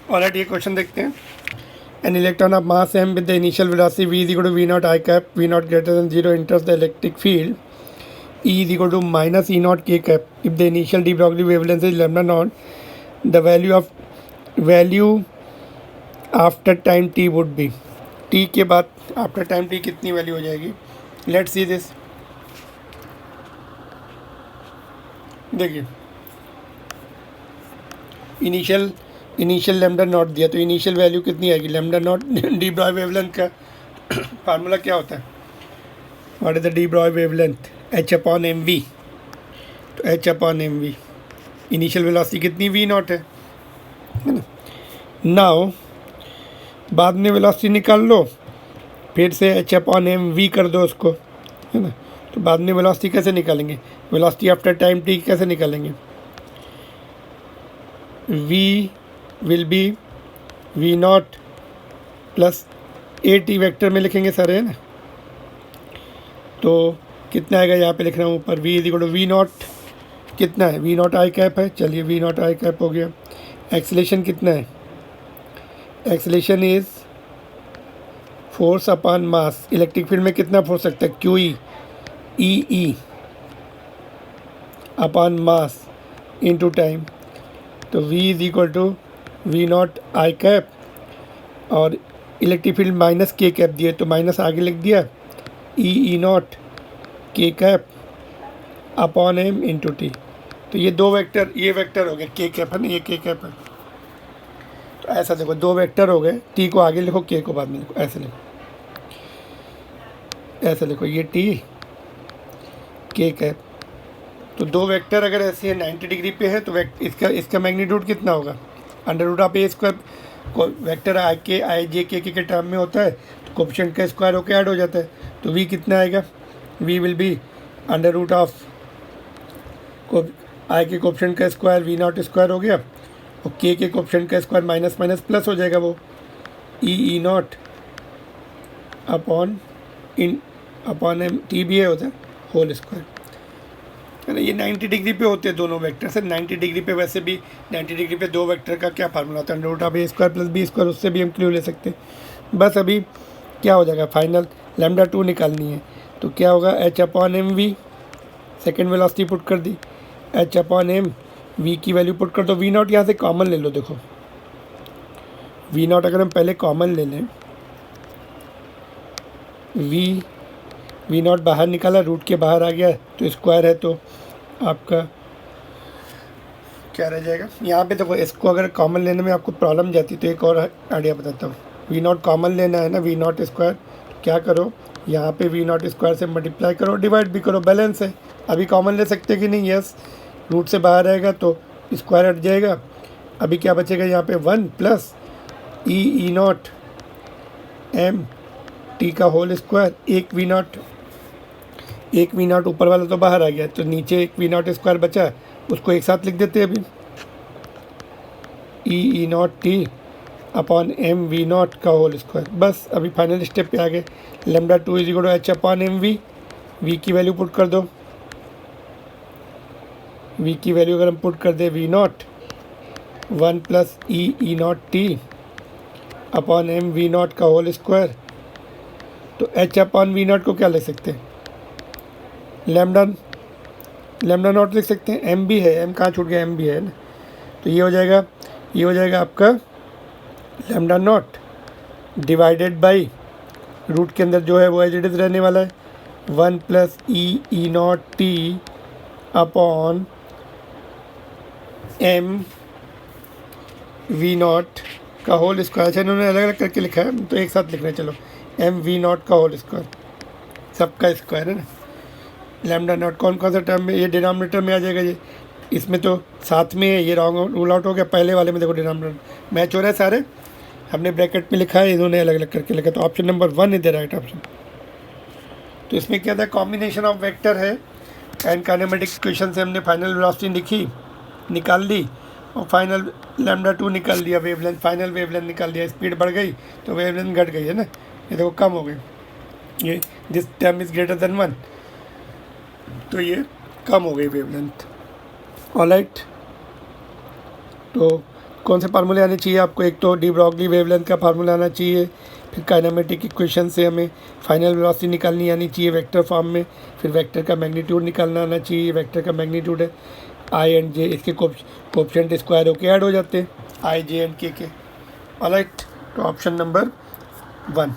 Alright, ये question देखते हैं। An electron of mass m with the initial velocity v is equal to v naught I cap, v naught greater than 0 enters the electric field E is equal to minus E naught k cap. If the initial de Broglie wavelength is lambda naught, the value after time t would be, t के बाद after time t कितनी value हो जाएगी? Let's see this. देखिए, initial lambda nought दिया, तो initial value कितनी आएगी? Lambda nought de Broglie wavelength का फार्मूला क्या होता है? What is the de Broglie wavelength? H upon M v. तो h upon M v, initial velocity कितनी? वी नॉट है ना। नाउ बाद में वेलोसिटी निकाल लो, फिर से एच अपॉन एम वी कर दो उसको, है ना। तो बाद में वेलोसिटी कैसे निकालेंगे? वेलोसिटी आफ्टर टाइम टी कैसे निकालेंगे? V will be V not plus A T vector में लिखेंगे सारे, है ना। तो कितना आएगा? यहाँ पे लिख रहा हूँ ऊपर, V is equal to V not कितना है? वी नॉट आई कैप है। चलिए, वी नॉट आई कैप हो गया। एक्सेलेरेशन कितना है? Acceleration is force upon mass. Electric field में कितना फोर्स सकता है? Q E upon mass into time. तो v is equal to V naught I cap, और electric field minus K cap दिए तो माइनस आगे लिख दिया, E naught K cap upon M into T. तो ये दो वेक्टर, ये वेक्टर हो गए, के कैप है ना, ये के कैप है। तो ऐसा देखो, दो वेक्टर हो गए, टी को आगे लिखो, के को बाद में लिखो, ऐसे लिखो, ऐसे लिखो, ये टी के कैप। तो दो वेक्टर अगर ऐसे है 90 डिग्री पे है, तो इसका मैग्नीट्यूड कितना होगा? Under root of A square. को वेक्टर आई के आई जे के टर्म में होता है, तो कोएफिशिएंट का स्क्वायर होकर ऐड हो जाता है। तो वी कितना आएगा? V will be under root of I के कोएफिशिएंट का स्क्वायर, वी नॉट स्क्वायर हो गया, और के कोएफिशिएंट का स्क्वायर माइनस माइनस प्लस हो जाएगा, वो ई नॉट अपॉन एम टी भी है होता है होल स्क्वायर, है ना। ये 90 डिग्री पे होते हैं दोनों वेक्टर से। 90 डिग्री पे वैसे भी 90 डिग्री पे दो वेक्टर का क्या फार्मूला होता है? Under root of A square plus B square. उससे भी हम क्लू ले सकते हैं। बस अभी क्या हो जाएगा? फाइनल लैम्डा 2 निकालनी है, तो क्या होगा? H upon M V, second velocity put कर दी, एच अपॉन एम वी की वैल्यू पुट कर दो। वी नॉट यहाँ से कॉमन ले लो। देखो, वी नॉट अगर हम पहले कॉमन ले लें, वी नॉट बाहर निकाला, रूट के बाहर आ गया, तो स्क्वायर है, तो आपका क्या रह जाएगा? यहाँ पे देखो, इसको अगर कॉमन लेने में आपको प्रॉब्लम जाती, तो एक और आइडिया बताता हूँ। वी नॉट कॉमन लेना है ना, वी नॉट स्क्वायर, क्या करो, यहाँ पे वी नॉट स्क्वायर से मल्टीप्लाई करो, डिवाइड भी करो, बैलेंस है। अभी कॉमन ले सकते कि नहीं? यस, रूट से बाहर आएगा तो स्क्वायर हट जाएगा। अभी क्या बचेगा यहाँ पे? 1 प्लस ई नॉट एम टी का होल स्क्वायर। एक वी नॉट ऊपर वाला तो बाहर आ गया, तो नीचे एक वी नॉट स्क्वायर बचा, उसको एक साथ लिख देते हैं अभी, e not T upon M we not का होल स्क्वायर। बस अभी फाइनल स्टेप पे आ गए। Lambda 2 is equal to h upon M v, v की वैल्यू पुट कर दो। वी की वैल्यू अगर हम पुट कर दे, v nought 1 plus E not T upon M we not का होल स्क्वायर। तो एच अपॉन वी नॉट को क्या लिख सकते हैं? लैम्डा नॉट लिख सकते हैं। एम भी है, एम कहाँ छूट गया? एम भी है ना। तो ये हो जाएगा आपका lambda naught divided by root के अंदर जो है वो एज इट इज़ रहने वाला है, 1 plus E not T upon M we not का होल स्क्वायर। अच्छा, इन्होंने अलग अलग करके लिखा है, तो एक साथ लिख रहे हैं, चलो, एम वी नॉट का होल स्क्वायर, सबका स्क्वायर है ना। लैम्डा नॉट कौन सा टर्म में? ये डिनोमिनेटर में आ जाएगा। ये इसमें तो साथ में है, ये रॉन्ग रूल आउट हो गया। पहले वाले में देखो डिनोमिनेटर मैच हो रहा है सारे, हमने ब्रैकेट में लिखा है, इन्होंने अलग अलग करके लिखा। तो option number 1 is the right option. तो इसमें क्या था? कॉम्बिनेशन ऑफ वेक्टर है, एंड काइनेमेटिक इक्वेशन से हमने फाइनल वेलोसिटी निकाल ली, और फाइनल लैम्डा 2 निकाल लिया, वेवलेंथ, फाइनल वेवलेंथ निकाल लिया। स्पीड बढ़ गई तो वेवलेंथ घट गई, है ना। ये देखो कम हो गई, ये this term is greater than 1, तो ये कम हो गई वेवलेंथ। ऑलराइट, तो कौन से फार्मूले आने चाहिए आपको? एक तो डी ब्रॉगली वेवलेंथ का फार्मूला आना चाहिए, फिर काइनेमेटिक इक्वेशन से हमें फाइनल वेलोसिटी निकालनी आनी चाहिए वेक्टर फॉर्म में, फिर वेक्टर का मैग्नीट्यूड निकालना आना चाहिए। वेक्टर का मैग्नीट्यूड है आई एंड जे, इसके कोएफिशिएंट स्क्वायर होके ऐड हो जाते हैं आई जे एंड के। ऑलराइट, तो ऑप्शन नंबर 1।